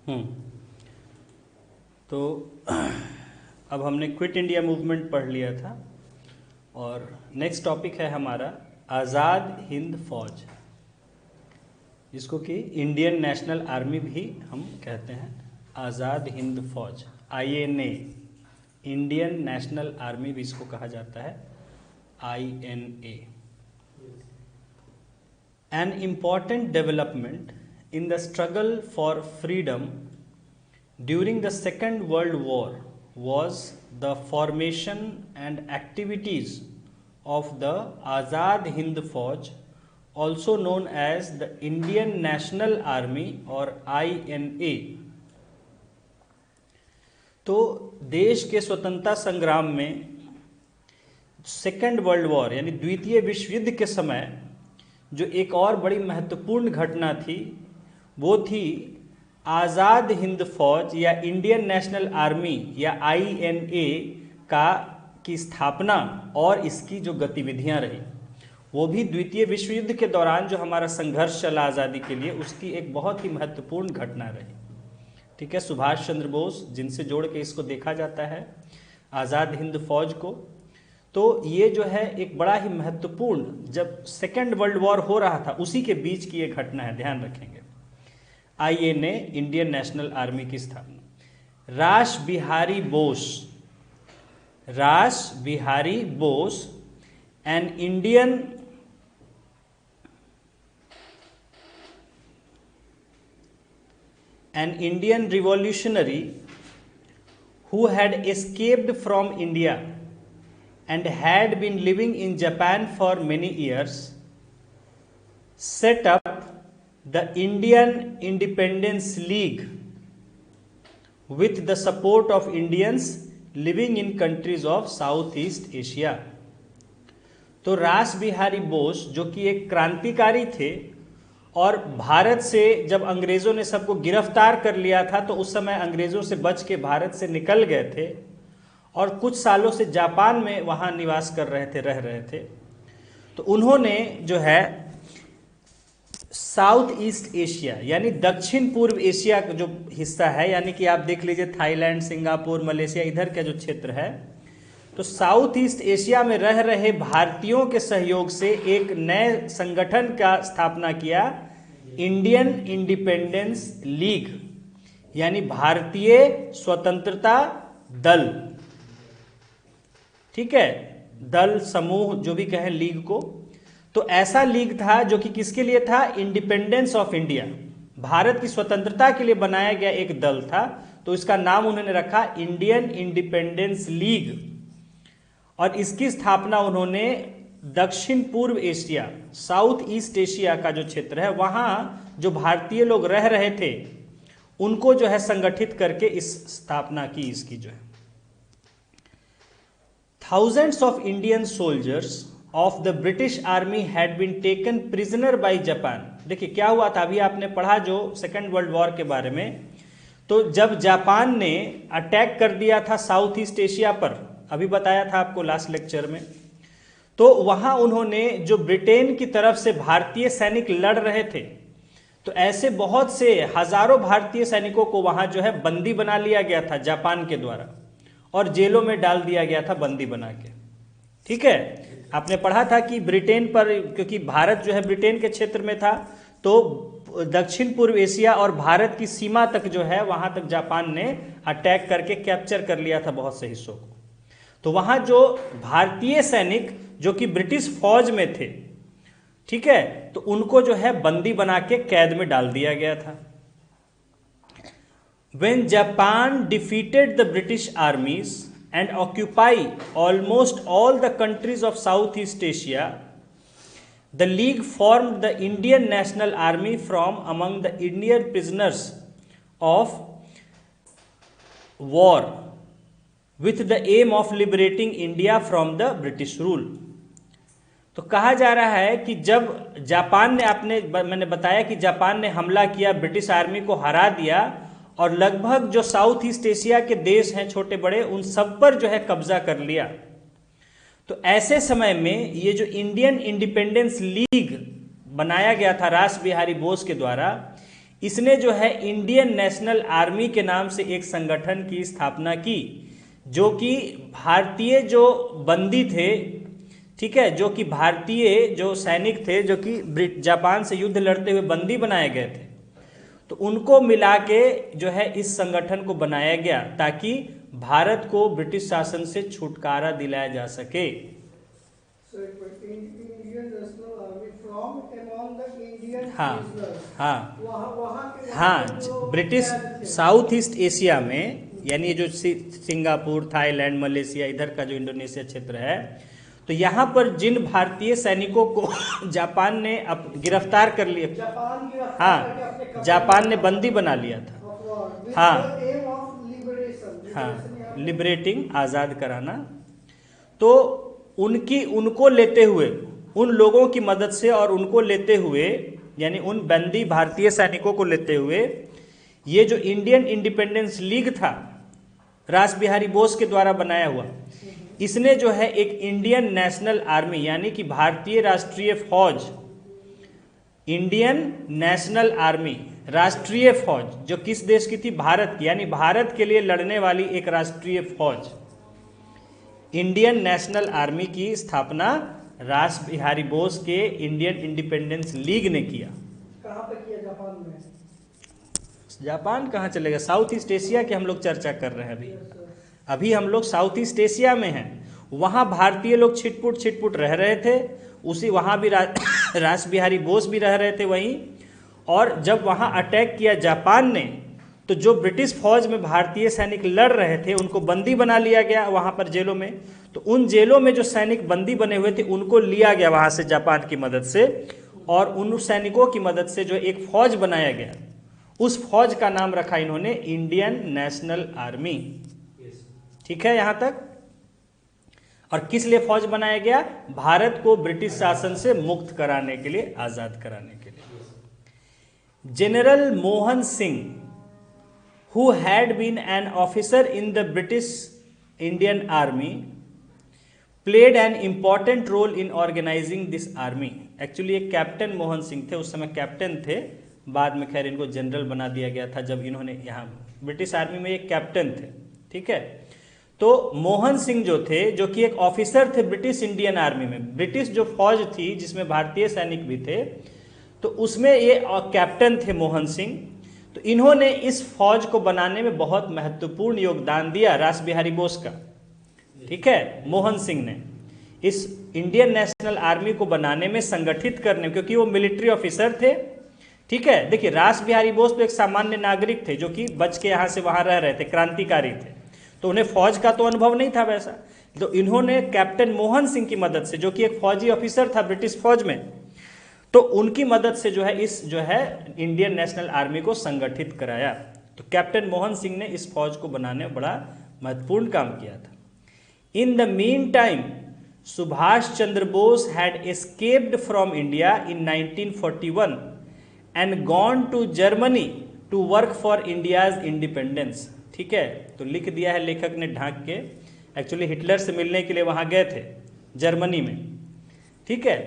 हम्म। तो अब हमने क्विट इंडिया मूवमेंट पढ़ लिया था और नेक्स्ट टॉपिक है हमारा आज़ाद हिंद फौज, जिसको कि इंडियन नेशनल आर्मी भी हम कहते हैं। आज़ाद हिंद फौज, INA, इंडियन नेशनल आर्मी भी इसको कहा जाता है, INA। An important development in the struggle for freedom during the Second World War was the formation and activities of the Azad Hind Fauj, also known as the Indian National Army or INA। तो देश के स्वतंत्रता संग्राम में second world war यानी द्वितीय विश्व युद्ध के समय जो एक और बड़ी महत्वपूर्ण घटना थी वो थी आज़ाद हिंद फौज या इंडियन नेशनल आर्मी या INA की स्थापना और इसकी जो गतिविधियां रही, वो भी द्वितीय विश्व युद्ध के दौरान जो हमारा संघर्ष चला आज़ादी के लिए, उसकी एक बहुत ही महत्वपूर्ण घटना रही। ठीक है, सुभाष चंद्र बोस जिनसे जोड़ के इसको देखा जाता है आज़ाद हिंद फौज को, तो ये जो है एक बड़ा ही महत्वपूर्ण, जब सेकेंड वर्ल्ड वॉर हो रहा था उसी के बीच की ये घटना है, ध्यान रखेंगे। INA, इंडियन नेशनल आर्मी की स्थापना। रास Bihari Bose an Indian revolutionary who had escaped from India and had been living in Japan for many years, set up the Indian Independence League with the support of Indians living in countries of Southeast Asia। तो रास बिहारी बोस जो कि एक क्रांतिकारी थे और भारत से जब अंग्रेज़ों ने सबको गिरफ्तार कर लिया था तो उस समय अंग्रेज़ों से बच के भारत से निकल गए थे और कुछ सालों से जापान में वहाँ निवास कर रहे थे, रह रहे थे। तो उन्होंने जो है साउथ ईस्ट एशिया यानी दक्षिण पूर्व एशिया का जो हिस्सा है, यानी कि आप देख लीजिए थाईलैंड, सिंगापुर, मलेशिया, इधर का जो क्षेत्र है, तो साउथ ईस्ट एशिया में रह रहे भारतीयों के सहयोग से एक नए संगठन का स्थापना किया, इंडियन इंडिपेंडेंस लीग यानी भारतीय स्वतंत्रता दल। ठीक है, दल, समूह, जो भी कहें लीग को। तो ऐसा लीग था जो कि किसके लिए था? इंडिपेंडेंस ऑफ इंडिया, भारत की स्वतंत्रता के लिए बनाया गया एक दल था। तो इसका नाम उन्होंने रखा इंडियन इंडिपेंडेंस लीग और इसकी स्थापना उन्होंने दक्षिण पूर्व एशिया, साउथ ईस्ट एशिया का जो क्षेत्र है, वहाँ जो भारतीय लोग रह रहे थे उनको जो है संगठित करके इस स्थापना की इसकी जो है। Thousands of Indian soldiers of the British Army had been taken prisoner by Japan। देखिए क्या हुआ था, अभी आपने पढ़ा जो सेकेंड वर्ल्ड वॉर के बारे में, तो जब जापान ने अटैक कर दिया था साउथ ईस्ट एशिया पर, अभी बताया था आपको लास्ट लेक्चर में, तो वहां उन्होंने जो ब्रिटेन की तरफ से भारतीय सैनिक लड़ रहे थे, तो ऐसे बहुत से हजारों भारतीय सैनिकों को वहां जो है बंदी बना लिया गया था जापान के द्वारा और जेलों में डाल दिया गया था बंदी बना के। ठीक है, आपने पढ़ा था कि ब्रिटेन पर, क्योंकि भारत जो है ब्रिटेन के क्षेत्र में था, तो दक्षिण पूर्व एशिया और भारत की सीमा तक जो है वहां तक जापान ने अटैक करके कैप्चर कर लिया था बहुत से हिस्सों को। तो वहां जो भारतीय सैनिक जो कि ब्रिटिश फौज में थे, ठीक है, तो उनको जो है बंदी बना के कैद में डाल दिया गया था। When Japan defeated the British armies and occupy almost all the countries of Southeast Asia, the League formed the Indian National Army from among the Indian prisoners of war with the aim of liberating India from the British rule। तो कहा जा रहा है कि जब Japan ने मैंने बताया कि जापान ने हमला किया, ब्रिटिश आर्मी को हरा दिया और लगभग जो साउथ ईस्ट एशिया के देश हैं छोटे बड़े, उन सब पर जो है कब्जा कर लिया। तो ऐसे समय में ये जो इंडियन इंडिपेंडेंस लीग बनाया गया था रास बिहारी बोस के द्वारा, इसने जो है इंडियन नेशनल आर्मी के नाम से एक संगठन की स्थापना की, जो कि भारतीय जो बंदी थे, ठीक है, जो कि भारतीय जो सैनिक थे जो कि जापान से युद्ध लड़ते हुए बंदी बनाए गए थे, तो उनको मिला के जो है इस संगठन को बनाया गया ताकि भारत को ब्रिटिश शासन से छुटकारा दिलाया जा सके। हाँ, ब्रिटिश साउथ ईस्ट एशिया में, यानी जो सिंगापुर, थाईलैंड, मलेशिया, इधर का जो इंडोनेशिया क्षेत्र है, तो यहाँ पर जिन भारतीय सैनिकों को जापान ने अब गिरफ्तार कर लिया, हाँ, जापान ने बंदी बना लिया था, हाँ, लिबरेटिंग, आज़ाद कराना, तो उनको लेते हुए, उन लोगों की मदद से और उनको लेते हुए, यानी उन बंदी भारतीय सैनिकों को लेते हुए, ये जो इंडियन इंडिपेंडेंस लीग था रास बिहारी बोस के द्वारा बनाया हुआ, इसने जो है एक इंडियन नेशनल आर्मी, यानी कि भारतीय राष्ट्रीय फौज, इंडियन नेशनल आर्मी, राष्ट्रीय फौज, जो किस देश की थी? भारत की, यानी भारत के लिए लड़ने वाली एक राष्ट्रीय फौज, इंडियन नेशनल आर्मी की स्थापना रास बिहारी बोस के इंडियन इंडिपेंडेंस लीग ने किया। कहाँ पे किया? जापान में। जापान कहाँ चलेगा? साउथ ईस्ट एशिया की हम लोग चर्चा कर रहे हैं अभी हम लोग साउथ ईस्ट एशिया में हैं। वहाँ भारतीय लोग छिटपुट रह रहे थे, उसी वहाँ भी रास बिहारी बोस भी रह रहे थे वहीं। और जब वहाँ अटैक किया जापान ने, तो जो ब्रिटिश फौज में भारतीय सैनिक लड़ रहे थे उनको बंदी बना लिया गया वहाँ पर जेलों में। तो उन जेलों में जो सैनिक बंदी बने हुए थे उनको लिया गया वहाँ से जापान की मदद से, और उन सैनिकों की मदद से जो एक फौज बनाया गया, उस फौज का नाम रखा इन्होंने इंडियन नेशनल आर्मी। ठीक है यहाँ तक? और किस लिए फौज बनाया गया? भारत को ब्रिटिश शासन से मुक्त कराने के लिए, आजाद कराने के लिए। General Mohan Singh, who had been an officer in the British Indian Army, played an important role in organizing this army. Actually एक कैप्टन मोहन सिंह थे, उस समय कैप्टन थे, बाद में खैर इनको जनरल बना दिया गया था जब इन्होंने यहाँ ब्रिटिश आर्मी में एक कैप्टन थे। ठीक है, तो मोहन सिंह जो थे, जो कि एक ऑफिसर थे ब्रिटिश इंडियन आर्मी में, ब्रिटिश जो फौज थी जिसमें भारतीय सैनिक भी थे, तो उसमें ये कैप्टन थे मोहन सिंह। तो इन्होंने इस फौज को बनाने में बहुत महत्वपूर्ण योगदान दिया रास बिहारी बोस का। ठीक है, मोहन सिंह ने इस इंडियन नेशनल आर्मी को बनाने में, संगठित करने में, क्योंकि वो मिलिट्री ऑफिसर थे। ठीक है, देखिए रास बिहारी बोस तो एक सामान्य नागरिक थे जो कि बच के यहाँ से वहाँ रह रहे थे, क्रांतिकारी थे, तो उन्हें फौज का तो अनुभव नहीं था वैसा। तो इन्होंने कैप्टन मोहन सिंह की मदद से, जो कि एक फौजी ऑफिसर था ब्रिटिश फौज में, तो उनकी मदद से जो है इस जो है इंडियन नेशनल आर्मी को संगठित कराया। तो कैप्टन मोहन सिंह ने इस फौज को बनाने में बड़ा महत्वपूर्ण काम किया था। In the meantime Subhash Chandra Bose had escaped from India in 1941 and gone to Germany to work for India's independence. ठीक है, तो लिख दिया है लेखक ने ढांक के, एक्चुअली हिटलर से मिलने के लिए वहां गए थे जर्मनी में। ठीक है,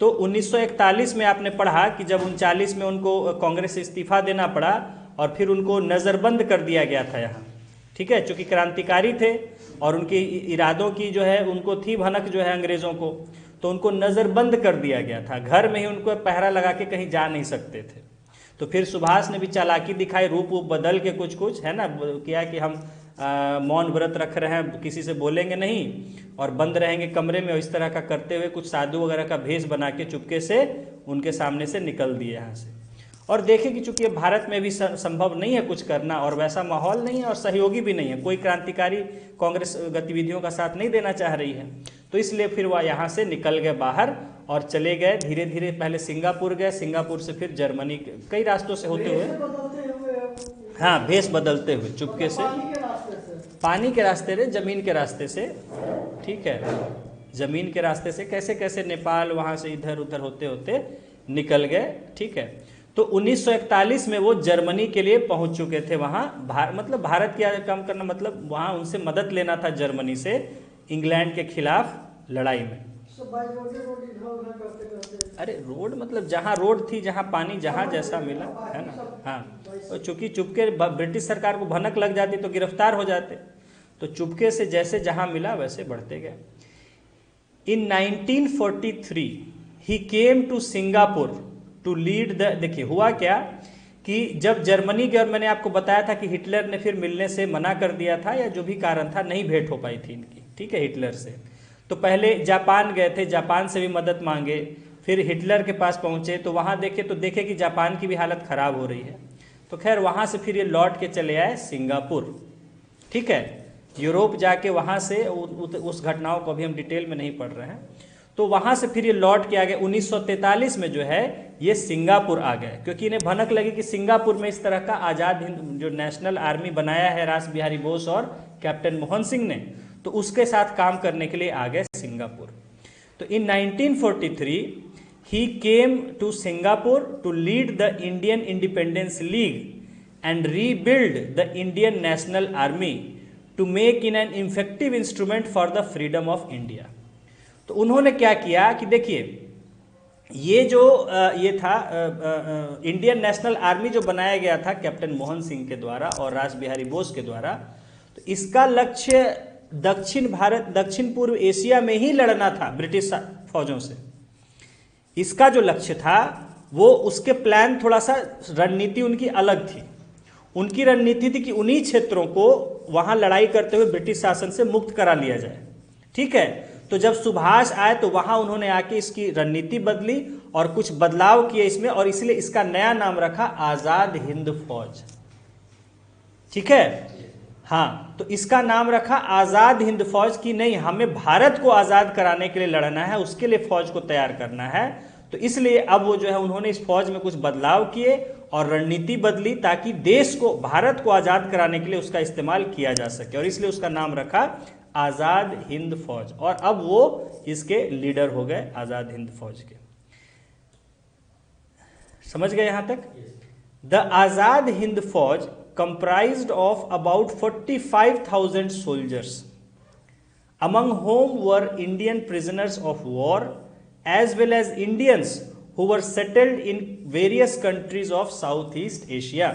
तो 1941 में आपने पढ़ा कि जब 39 में उनको कांग्रेस से इस्तीफा देना पड़ा और फिर उनको नज़रबंद कर दिया गया था यहाँ। ठीक है, चूँकि क्रांतिकारी थे और उनके इरादों की जो है उनको थी भनक जो है अंग्रेज़ों को, तो उनको नज़रबंद कर दिया गया था, घर में ही उनको पहरा लगा के कहीं जा नहीं सकते थे। तो फिर सुभाष ने भी चालाकी दिखाई, रूप बदल के कुछ है ना किया कि हम मौन व्रत रख रहे हैं, किसी से बोलेंगे नहीं और बंद रहेंगे कमरे में, और इस तरह का करते हुए कुछ साधु वगैरह का भेष बना के चुपके से उनके सामने से निकल दिए यहाँ से। और देखें कि चूंकि भारत में भी संभव नहीं है कुछ करना, और वैसा माहौल नहीं है और सहयोगी भी नहीं है, कोई क्रांतिकारी कांग्रेस गतिविधियों का साथ नहीं देना चाह रही है, तो इसलिए फिर वह यहाँ से निकल गए बाहर और चले गए धीरे धीरे। पहले सिंगापुर गए, सिंगापुर से फिर जर्मनी, कई रास्तों से होते हुए, हाँ, भेष बदलते हुए चुपके से, पानी के रास्ते से, जमीन के रास्ते से। ठीक है, जमीन के रास्ते से कैसे कैसे नेपाल, वहाँ से इधर उधर होते होते निकल गए। ठीक है, तो 1941 में वो जर्मनी के लिए पहुंच चुके थे। वहाँ मतलब भारत क्या काम करना, मतलब वहाँ उनसे मदद लेना था जर्मनी से इंग्लैंड के खिलाफ लड़ाई में। सब बाई रोड इधर उधर करते करते। अरे रोड मतलब जहाँ रोड थी, जहाँ पानी, जहाँ जैसा मिला, है ना। हाँ, और चूंकि चुपके ब्रिटिश सरकार को भनक लग जाती तो गिरफ्तार हो जाते, तो चुपके से जैसे जहाँ मिला वैसे बढ़ते गए। In 1943 he came to Singapore to lead the, देखिए हुआ क्या कि जब जर्मनी के, और मैंने आपको बताया था कि हिटलर ने फिर मिलने से मना कर दिया था, या जो भी कारण था नहीं भेंट हो पाई थी इनकी, ठीक है, हिटलर से। तो पहले जापान गए थे, जापान से भी मदद मांगे, फिर हिटलर के पास पहुंचे तो वहां देखे कि जापान की भी हालत खराब हो रही है, तो खैर वहां से फिर ये लौट के चले आए सिंगापुर, ठीक है। यूरोप जाके वहां से उस घटनाओं को अभी हम डिटेल में नहीं पढ़ रहे हैं, तो वहां से फिर ये लौट के आ गए। 1943 में जो है ये सिंगापुर आ गए, क्योंकि इन्हें भनक लगी कि सिंगापुर में इस तरह का आज़ाद हिंद जो नेशनल आर्मी बनाया है रास बिहारी बोस और कैप्टन मोहन सिंह ने, तो उसके साथ काम करने के लिए आ गए सिंगापुर। तो in 1943 he came to Singapore to lead the Indian independence league and rebuild the Indian national army to make in an effective instrument for the freedom of India. तो उन्होंने क्या किया कि देखिए ये जो ये था इंडियन नेशनल आर्मी जो बनाया गया था कैप्टन मोहन सिंह के द्वारा और रास बिहारी बोस के द्वारा, तो इसका लक्ष्य दक्षिण पूर्व एशिया में ही लड़ना था ब्रिटिश फौजों से। इसका जो लक्ष्य था वो, उसके प्लान थोड़ा सा, रणनीति उनकी अलग थी। उनकी रणनीति थी कि उन्हीं क्षेत्रों को वहां लड़ाई करते हुए ब्रिटिश शासन से मुक्त करा लिया जाए, ठीक है। तो जब सुभाष आए तो वहां उन्होंने आके इसकी रणनीति बदली और कुछ बदलाव किए इसमें, और इसलिए इसका नया नाम रखा आजाद हिंद फौज, ठीक है। हाँ, तो इसका नाम रखा आजाद हिंद फौज की, नहीं हमें भारत को आजाद कराने के लिए लड़ना है, उसके लिए फौज को तैयार करना है। तो इसलिए अब वो जो है उन्होंने इस फौज में कुछ बदलाव किए और रणनीति बदली ताकि देश को, भारत को आजाद कराने के लिए उसका इस्तेमाल किया जा सके, और इसलिए उसका नाम रखा आजाद हिंद फौज। और अब वो इसके लीडर हो गए आजाद हिंद फौज के। समझ गए यहां तक? द आजाद हिंद फौज comprised of about 45,000 soldiers, among whom were Indian prisoners of war as well as Indians who were settled in various countries of Southeast Asia.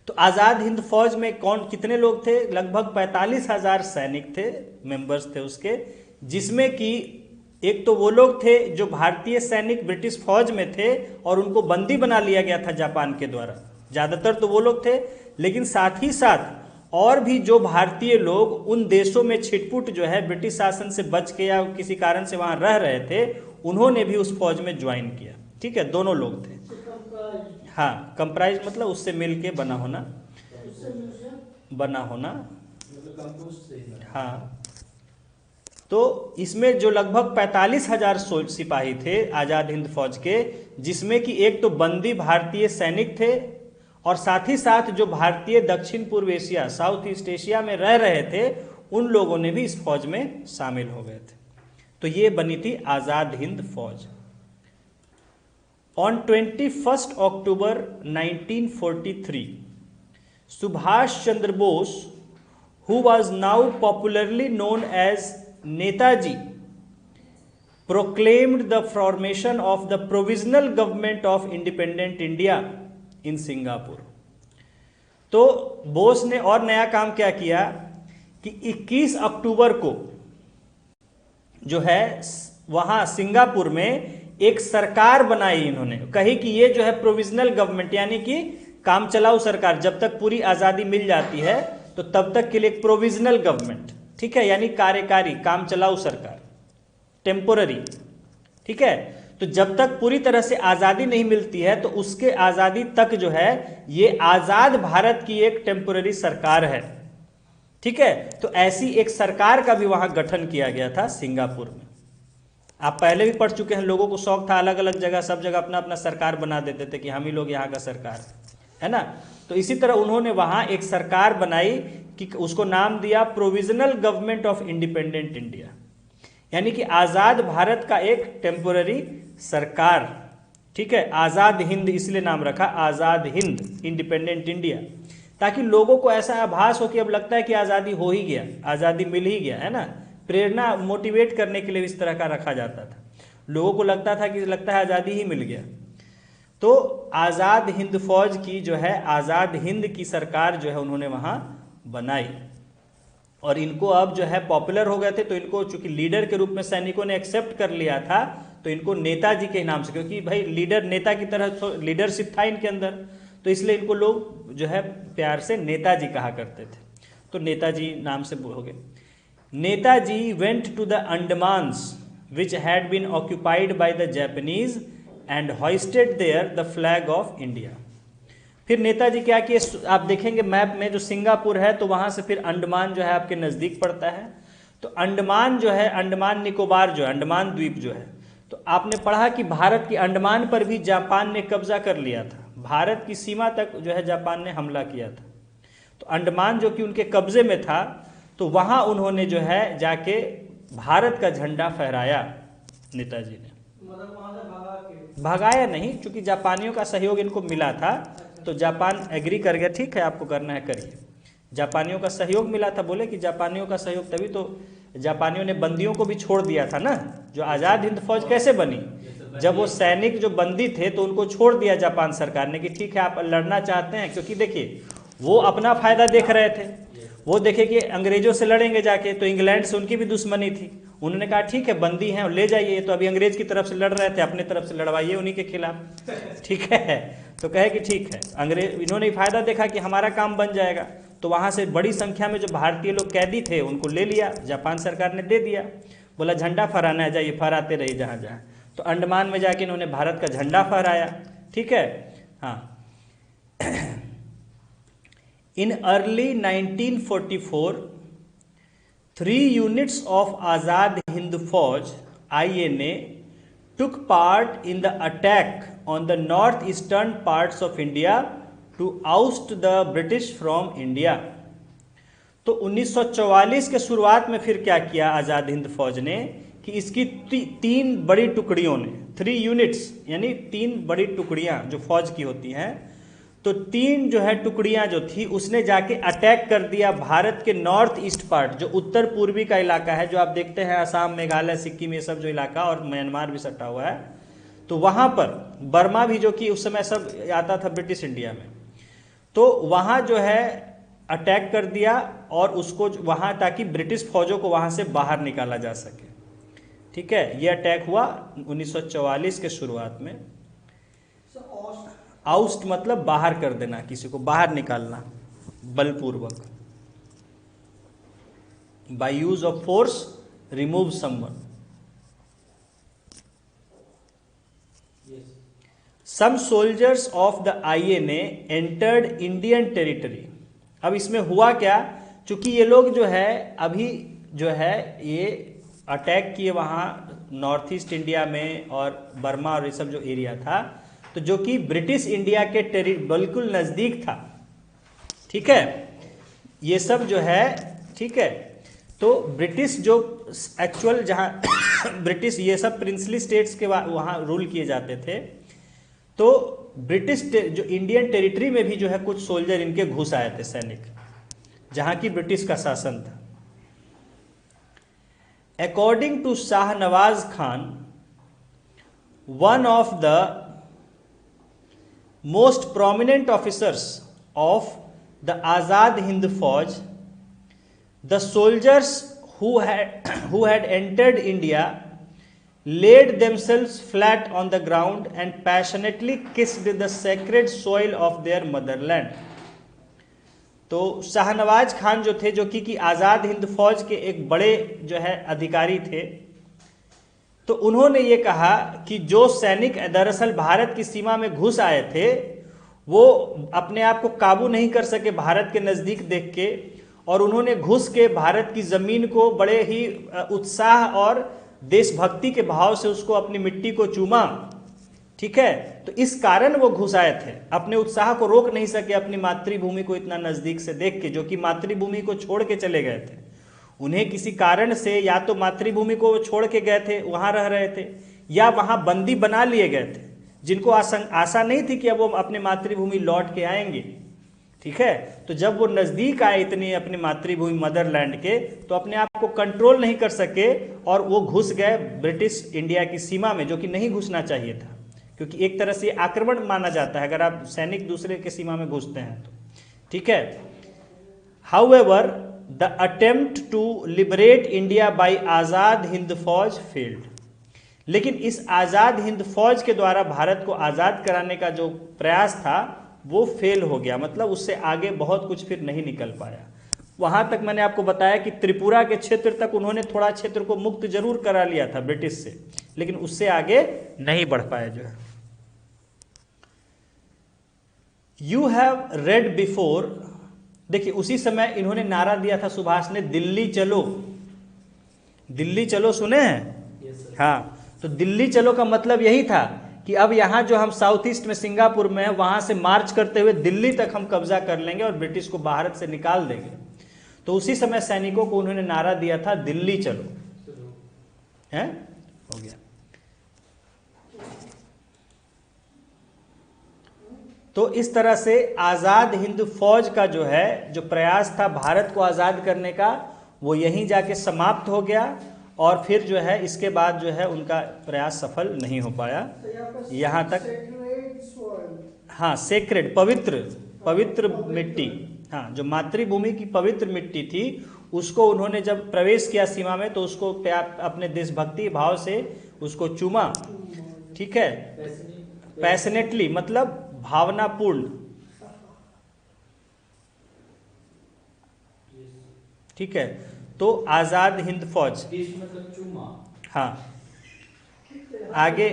तो आज़ाद हिंद फौज में कितने लोग थे? लगभग 45,000 सैनिक थे, मेंबर्स थे उसके, जिसमें कि एक तो वो लोग थे जो भारतीय सैनिक ब्रिटिश फौज में थे और उनको बंदी बना लिया गया था जापान के द्वारा, ज़्यादातर तो वो लोग थे, लेकिन साथ ही साथ और भी जो भारतीय लोग उन देशों में छिटपुट जो है ब्रिटिश शासन से बच के या किसी कारण से वहाँ रह रहे थे, उन्होंने भी उस फौज में ज्वाइन किया, ठीक है। दोनों लोग थे। हाँ, कंप्राइज मतलब उससे मिल के बना होना, हाँ। तो इसमें जो लगभग 45,000 सिपाही थे आज़ाद हिंद फौज के, जिसमें कि एक तो बंदी भारतीय सैनिक थे और साथ ही साथ जो भारतीय दक्षिण पूर्व एशिया, साउथ ईस्ट एशिया में रह रहे थे, उन लोगों ने भी इस फौज में शामिल हो गए थे। तो ये बनी थी आज़ाद हिंद फौज। On 21 October 1943 Subhash Chandra Bose, who was now popularly known as Netaji, proclaimed the formation of the Provisional Government of Independent India in Singapore. तो बोस ने और नया काम क्या किया कि 21 अक्टूबर को जो है वहां सिंगापुर में एक सरकार बनाई इन्होंने, कही कि ये जो है प्रोविजनल गवर्नमेंट, यानी कि काम चलाऊ सरकार, जब तक पूरी आज़ादी मिल जाती है तो तब तक के लिए एक प्रोविजनल गवर्नमेंट, ठीक है, यानी कार्यकारी काम चलाऊ सरकार, टेम्पोररी, ठीक है। तो जब तक पूरी तरह से आज़ादी नहीं मिलती है तो उसके आज़ादी तक जो है ये आज़ाद भारत की एक टेम्पोररी सरकार है, ठीक है। तो ऐसी एक सरकार का भी वहाँ गठन किया गया था सिंगापुर में। आप पहले भी पढ़ चुके हैं, लोगों को शौक था, अलग अलग जगह सब जगह अपना अपना सरकार बना देते थे कि हम ही लोग यहाँ का सरकार है ना। तो इसी तरह उन्होंने वहाँ एक सरकार बनाई कि उसको नाम दिया provisional government of independent India, यानी कि आज़ाद भारत का एक टेम्पोररी सरकार, ठीक है। आज़ाद हिंद इसलिए नाम रखा आज़ाद हिंद, इंडिपेंडेंट इंडिया, ताकि लोगों को ऐसा आभास हो कि अब लगता है कि आज़ादी हो ही गया, आज़ादी मिल ही गया, है ना। प्रेरणा मोटिवेट करने के लिए इस तरह का रखा जाता था। लोगों को लगता था कि लगता है आज़ादी ही मिल गया। तो आज़ाद हिंद फौज की जो है आज़ाद हिंद की सरकार जो है उन्होंने वहाँ बनाई और इनको अब जो है पॉपुलर हो गए थे, तो इनको चूंकि लीडर के रूप में सैनिकों ने एक्सेप्ट कर लिया था, तो इनको नेताजी के नाम से, क्योंकि भाई लीडर नेता की तरह लीडरशिप था इनके अंदर, तो इसलिए इनको लोग जो है प्यार से नेताजी कहा करते थे, तो नेताजी नाम से हो गए। Netaji went to the Andamans which had been occupied by the Japanese and hoisted there the flag of India. फिर नेताजी क्या किए, आप देखेंगे मैप में जो सिंगापुर है तो वहाँ से फिर अंडमान जो है आपके नज़दीक पड़ता है, तो अंडमान जो है, अंडमान निकोबार जो है, अंडमान द्वीप जो है, तो आपने पढ़ा कि भारत की अंडमान पर भी जापान ने कब्जा कर लिया था, भारत की सीमा तक जो है जापान ने हमला किया था। तो अंडमान जो कि उनके कब्जे में था, तो वहाँ उन्होंने जो है जाके भारत का झंडा फहराया नेताजी ने। मतलब वहाँ से भगा के भगाया नहीं, चूंकि जापानियों का सहयोग इनको मिला था, तो जापान एग्री कर गया, ठीक है आपको करना है करिए। जापानियों का सहयोग मिला था, बोले कि जापानियों का सहयोग, तभी तो जापानियों ने बंदियों को भी छोड़ दिया था ना। जो आज़ाद हिंद फौज कैसे बनी, जब वो सैनिक जो बंदी थे तो उनको छोड़ दिया जापान सरकार ने कि ठीक है आप लड़ना चाहते हैं, क्योंकि देखिए वो अपना फायदा देख रहे थे, वो देखे कि अंग्रेजों से लड़ेंगे जाके, तो इंग्लैंड से उनकी भी दुश्मनी थी, उन्होंने कहा ठीक है बंदी हैं ले जाइए, तो अभी अंग्रेज की तरफ से लड़ रहे थे, अपने तरफ से लड़वाइए उन्हीं के खिलाफ, ठीक है। तो कहे कि ठीक है, अंग्रेज इन्होंने फायदा देखा कि हमारा काम बन जाएगा, तो वहाँ से बड़ी संख्या में जो भारतीय लोग कैदी थे उनको ले लिया, जापान सरकार ने दे दिया, बोला झंडा फहराना है, जाइए फहराते रहिए जहाँ जहाँ। तो अंडमान में जाके इन्होंने भारत का झंडा फहराया, ठीक है। हाँ, in early 1944 3 units of Azad Hind Fauj INA took part in the attack on the northeastern parts of India to oust the British from India। तो 1944 के शुरुआत में फिर क्या किया आज़ाद हिंद फौज ने कि इसकी 3 बड़ी टुकड़ियों ने, 3 यूनिट्स यानी 3 बड़ी टुकड़ियां जो फौज की होती हैं, तो 3 जो है टुकड़ियां जो थी उसने जाके अटैक कर दिया भारत के नॉर्थ ईस्ट पार्ट, जो उत्तर पूर्वी का इलाका है, जो आप देखते हैं असम, मेघालय, सिक्किम, ये सब जो इलाका, और म्यांमार भी सटा हुआ है, तो वहां पर बर्मा भी जो कि उस समय सब आता था ब्रिटिश इंडिया में, तो वहां जो है अटैक कर दिया और उसको वहां, ताकि ब्रिटिश फौजों को वहां से बाहर निकाला जा सके, ठीक है। यह अटैक हुआ 1944 के शुरुआत में। आउस्ट मतलब बाहर कर देना, किसी को बाहर निकालना बलपूर्वक, by use of force remove someone. Some soldiers of the INA entered Indian territory. अब इसमें हुआ क्या, चूंकि ये लोग जो है अभी जो है ये अटैक किए वहाँ नॉर्थ ईस्ट इंडिया में और बर्मा और ये सब जो एरिया था, तो जो कि ब्रिटिश इंडिया के बिल्कुल नज़दीक था, ठीक है, ये सब जो है, ठीक है। तो ब्रिटिश जो एक्चुअल जहाँ ब्रिटिश ये सब प्रिंसली स्टेट्स के वहाँ रूल किए जाते थे, तो ब्रिटिश जो इंडियन टेरिटरी में भी जो है कुछ सोल्जर इनके घुस आए थे, सैनिक, जहाँ की ब्रिटिश का शासन था। According to Shahnawaz Khan, one of the most prominent officers of the Azad Hind Fauj, the soldiers who had entered India laid themselves flat on the ground and passionately kissed the sacred soil of their motherland। तो शाहनवाज खान जो थे, जो कि आज़ाद हिंद फौज के एक बड़े जो है अधिकारी थे, तो उन्होंने ये कहा कि जो सैनिक दरअसल भारत की सीमा में घुस आए थे, वो अपने आप को काबू नहीं कर सके भारत के नज़दीक देख के, और उन्होंने घुस के भारत की ज़मीन को बड़े ही उत्साह और देशभक्ति के भाव से उसको अपनी मिट्टी को चूमा, ठीक है। तो इस कारण वो घुस आए थे, अपने उत्साह को रोक नहीं सके अपनी मातृभूमि को इतना नज़दीक से देख के, जो कि मातृभूमि को छोड़ के चले गए थे। उन्हें किसी कारण से या तो मातृभूमि को छोड़ के गए थे, वहाँ रह रहे थे, या वहाँ बंदी बना लिए गए थे, जिनको आशा नहीं थी कि अब वो अपने मातृभूमि लौट के आएंगे, ठीक है। तो जब वो नज़दीक आए इतनी अपनी मातृभूमि मदरलैंड के, तो अपने आप को कंट्रोल नहीं कर सके और वो घुस गए ब्रिटिश इंडिया की सीमा में, जो कि नहीं घुसना चाहिए था, क्योंकि एक तरह से आक्रमण माना जाता है अगर आप सैनिक दूसरे के सीमा में घुसते हैं तो। ठीक है। However the attempt to liberate India by Azad Hind Fauj failed. लेकिन इस आज़ाद हिंद फौज के द्वारा भारत को आज़ाद कराने का जो प्रयास था वो फेल हो गया, मतलब उससे आगे बहुत कुछ फिर नहीं निकल पाया। वहां तक मैंने आपको बताया कि त्रिपुरा के क्षेत्र तक उन्होंने थोड़ा क्षेत्र को मुक्त जरूर करा लिया था ब्रिटिश से, लेकिन उससे आगे नहीं बढ़ पाए जो है। यू हैव रेड बिफोर, देखिए उसी समय इन्होंने नारा दिया था सुभाष ने, दिल्ली चलो। दिल्ली चलो सुने हैं? हाँ, तो दिल्ली चलो का मतलब यही था कि अब यहाँ जो हम साउथ ईस्ट में सिंगापुर में है, वहाँ से मार्च करते हुए दिल्ली तक हम कब्जा कर लेंगे और ब्रिटिश को भारत से निकाल देंगे। तो उसी समय सैनिकों को उन्होंने नारा दिया था, दिल्ली चलो। हैं? हो गया। तो इस तरह से आज़ाद हिंद फौज का जो है, जो प्रयास था भारत को आज़ाद करने का, वो यहीं जाके समाप्त हो गया और फिर जो है इसके बाद जो है उनका प्रयास सफल नहीं हो पाया। यहाँ तक, हाँ, सेक्रेड, पवित्र मिट्टी, हाँ, जो मातृभूमि की पवित्र मिट्टी थी उसको उन्होंने जब प्रवेश किया सीमा में, तो उसको अपने देशभक्ति भाव से उसको चूमा। ठीक है, पैशनेटली मतलब भावनापूर्ण। ठीक है, तो आज़ाद हिंद फौज, हाँ, आगे,